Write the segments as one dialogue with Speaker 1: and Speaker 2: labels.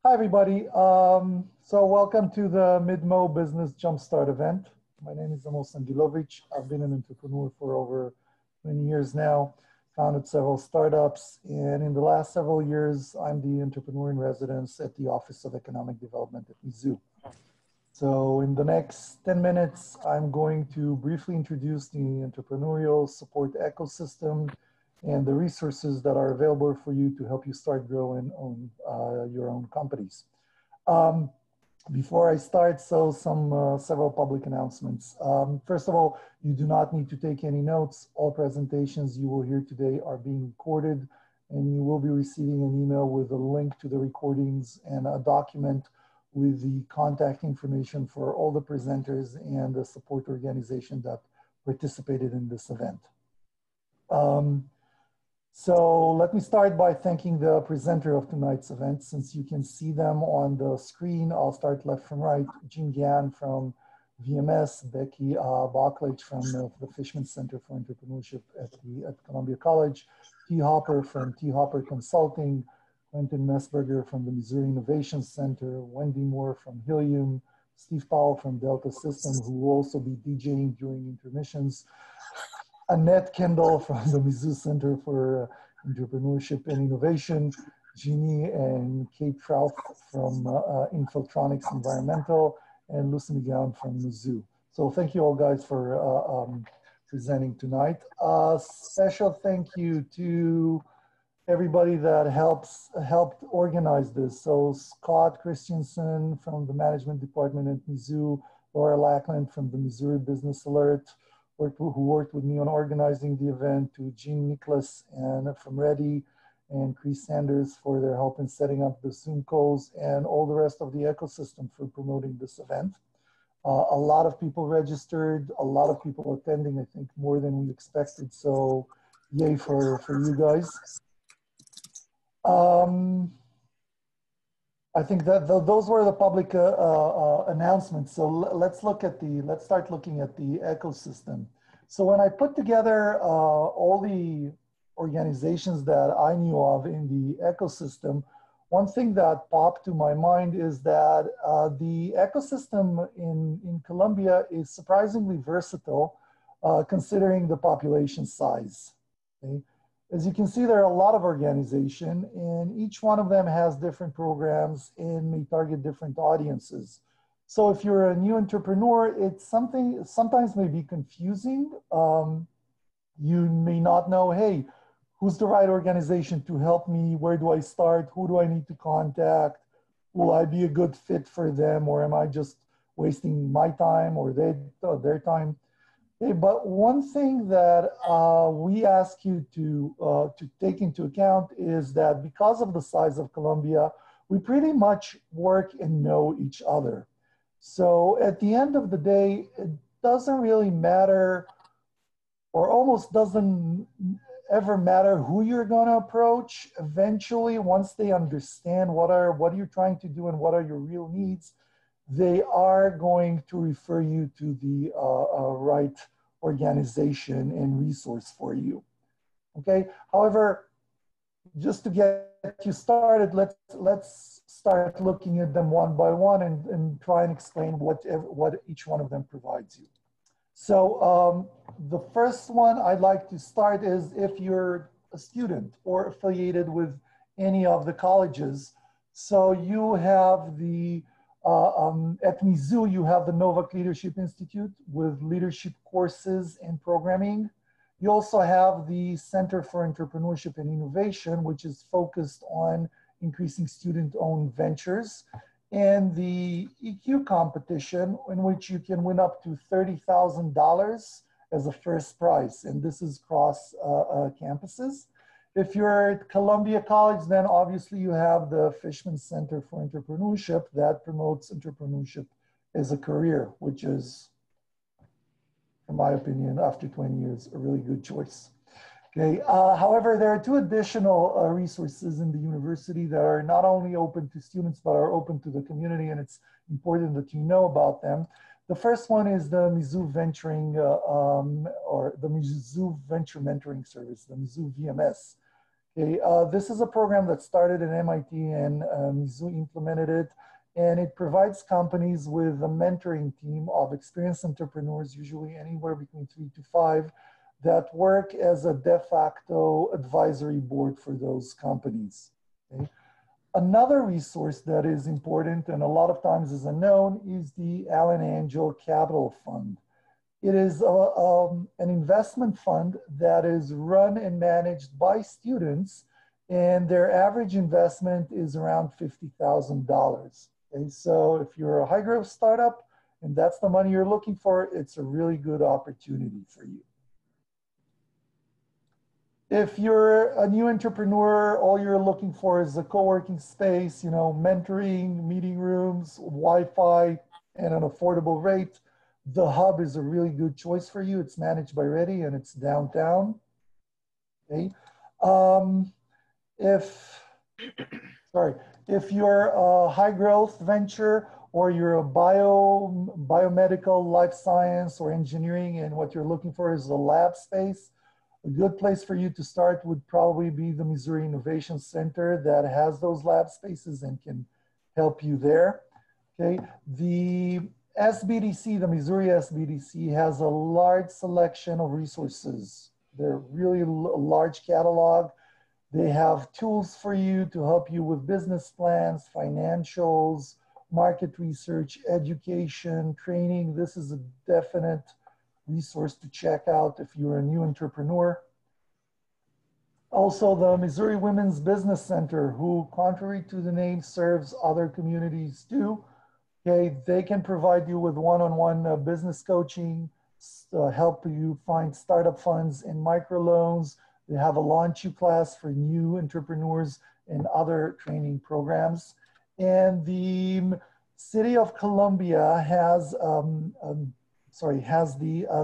Speaker 1: Hi, everybody. So welcome to the Midmo Business Jumpstart event. My name is Amos Angilovich. I've been an entrepreneur for over 20 years now, founded several startups, and in the last several years, I'm the entrepreneur in residence at the Office of Economic Development at Mizzou. So in the next 10 minutes, I'm going to briefly introduce the entrepreneurial support ecosystem and the resources that are available for you to help you start growing on your own companies. Before I start, several public announcements. First of all, you do not need to take any notes. All presentations you will hear today are being recorded, and you will be receiving an email with a link to the recordings and a document with the contact information for all the presenters and the support organization that participated in this event. So let me start by thanking the presenter of tonight's event. Since you can see them on the screen, I'll start left from right. Jim Gann from VMS, Becky Bachlich from the Fishman Center for Entrepreneurship at Columbia College, T. Hopper from T. Hopper Consulting, Quentin Messberger from the Missouri Innovation Center, Wendy Moore from Helium, Steve Powell from Delta System, who will also be DJing during intermissions, Annette Kendall from the Mizzou Center for Entrepreneurship and Innovation, Jeannie and Kate Trout from Infiltronics Environmental, and Lucy McGowan from Mizzou. So thank you all guys for presenting tonight. Special thank you to everybody that helped organize this. So Scott Christensen from the Management Department at Mizzou, Laura Lackland from the Missouri Business Alert, who worked with me on organizing the event, to Jean Nicholas and from Ready, and Chris Sanders for their help in setting up the Zoom calls, and all the rest of the ecosystem for promoting this event. A lot of people registered, a lot of people attending, I think more than we expected, so yay for you guys. I think that those were the public announcements. So let's start looking at the ecosystem. So when I put together all the organizations that I knew of in the ecosystem, one thing that popped to my mind is that the ecosystem in Colombia is surprisingly versatile, considering the population size. Okay? As you can see, there are a lot of organizations, and each one of them has different programs and may target different audiences. So if you're a new entrepreneur, it's sometimes may be confusing. You may not know, hey, who's the right organization to help me? Where do I start? Who do I need to contact? Will I be a good fit for them, or am I just wasting my time or their time? Okay, but one thing that we ask you to take into account is that because of the size of Colombia, we pretty much work and know each other. So at the end of the day, it doesn't really matter, or almost doesn't ever matter who you're going to approach. Eventually, once they understand what you're trying to do and what are your real needs, they are going to refer you to the right organization and resource for you. Okay. However, just to get you started, let's start looking at them one by one and try and explain what each one of them provides you. So the first one I'd like to start is if you're a student or affiliated with any of the colleges. So you have the at Mizzou, you have the Novak Leadership Institute with leadership courses and programming. You also have the Center for Entrepreneurship and Innovation, which is focused on increasing student-owned ventures, and the EQ competition, in which you can win up to $30,000 as a first prize, and this is cross campuses. If you're at Columbia College, then obviously you have the Fishman Center for Entrepreneurship that promotes entrepreneurship as a career, which is, in my opinion, after 20 years, a really good choice. Okay. However, there are two additional resources in the university that are not only open to students, but are open to the community, and it's important that you know about them. The first one is the Mizzou Venturing, or the Mizzou Venture Mentoring Service, the Mizzou VMS. Okay, this is a program that started at MIT and Mizzou implemented it, and it provides companies with a mentoring team of experienced entrepreneurs, usually anywhere between 3 to 5, that work as a de facto advisory board for those companies. Okay? Another resource that is important and a lot of times is unknown is the Allen Angel Capital Fund. It is an investment fund that is run and managed by students, and their average investment is around $50,000. Okay, so if you're a high growth startup and that's the money you're looking for, it's a really good opportunity for you. If you're a new entrepreneur, all you're looking for is a co-working space, mentoring, meeting rooms, Wi-Fi, and an affordable rate, the Hub is a really good choice for you. It's managed by Ready and it's downtown. Okay. If you're a high growth venture or you're a biomedical, life science, or engineering, and what you're looking for is a lab space, a good place for you to start would probably be the Missouri Innovation Center that has those lab spaces and can help you there. Okay, the SBDC, the Missouri SBDC, has a large selection of resources. They're really large catalog. They have tools for you to help you with business plans, financials, market research, education, training. This is a definite resource to check out if you're a new entrepreneur. Also, the Missouri Women's Business Center, who, contrary to the name, serves other communities too. Okay, they can provide you with one-on-one business coaching, help you find startup funds and microloans. They have a Launch You class for new entrepreneurs and other training programs. And the City of Columbia has the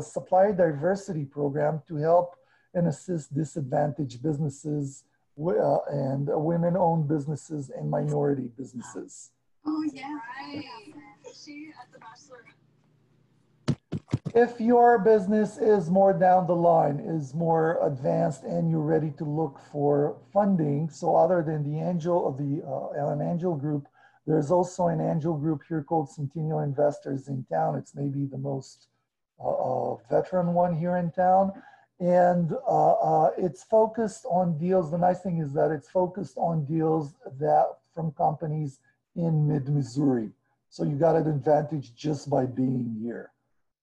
Speaker 1: Supplier Diversity Program to help and assist disadvantaged businesses and women-owned businesses and minority businesses.
Speaker 2: Oh, yeah. Right. She at the Bachelor.
Speaker 1: If your business is more down the line, is more advanced, and you're ready to look for funding, so other than the Allen Angel Group, there's also an angel group here called Centennial Investors in town. It's maybe the most veteran one here in town. And it's focused on deals. The nice thing is that it's focused on deals that from companies in mid-Missouri. So you got an advantage just by being here.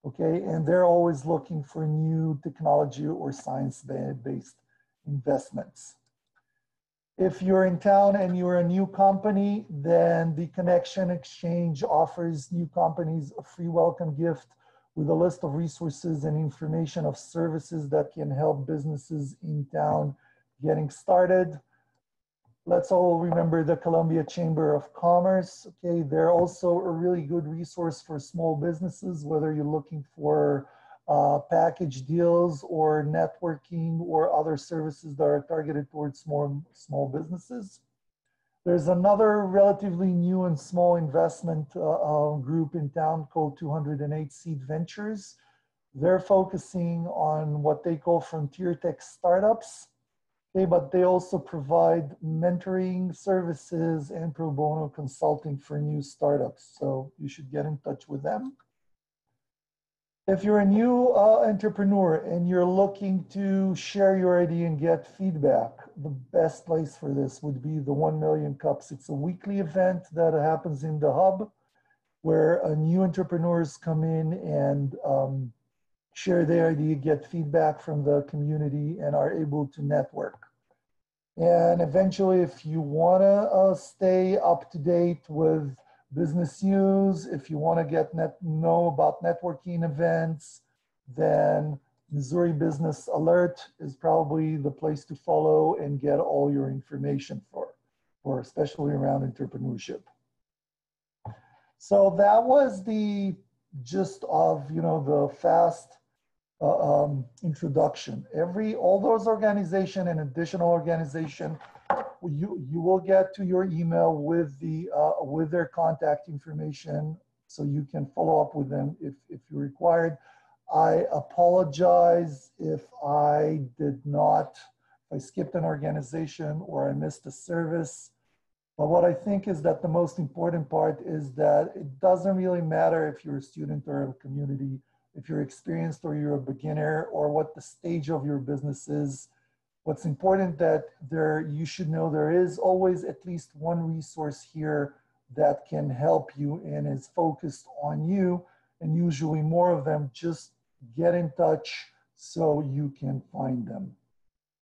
Speaker 1: Okay, and they're always looking for new technology or science-based investments. If you're in town and you're a new company, then the Connection Exchange offers new companies a free welcome gift with a list of resources and information of services that can help businesses in town getting started. Let's all remember the Columbia Chamber of Commerce. Okay, they're also a really good resource for small businesses, whether you're looking for package deals or networking or other services that are targeted towards small businesses. There's another relatively new and small investment group in town called 208 Seed Ventures. They're focusing on what they call frontier tech startups. Okay, but they also provide mentoring services and pro bono consulting for new startups. So you should get in touch with them. If you're a new entrepreneur and you're looking to share your idea and get feedback, the best place for this would be the 1 Million Cups. It's a weekly event that happens in the Hub where new entrepreneurs come in and share their idea, get feedback from the community, and are able to network. And eventually, if you want to stay up to date with business news, if you want to know about networking events, then Missouri Business Alert is probably the place to follow and get all your information for especially around entrepreneurship. So that was the gist of the fast introduction. All those organization and additional organization, you will get to your email with their contact information, so you can follow up with them if you're required. I apologize if I I skipped an organization or I missed a service. But what I think is that the most important part is that it doesn't really matter if you're a student or a community, if you're experienced or you're a beginner, or what the stage of your business is. What's important that you should know there is always at least one resource here that can help you and is focused on you, and usually more of them. Just get in touch so you can find them.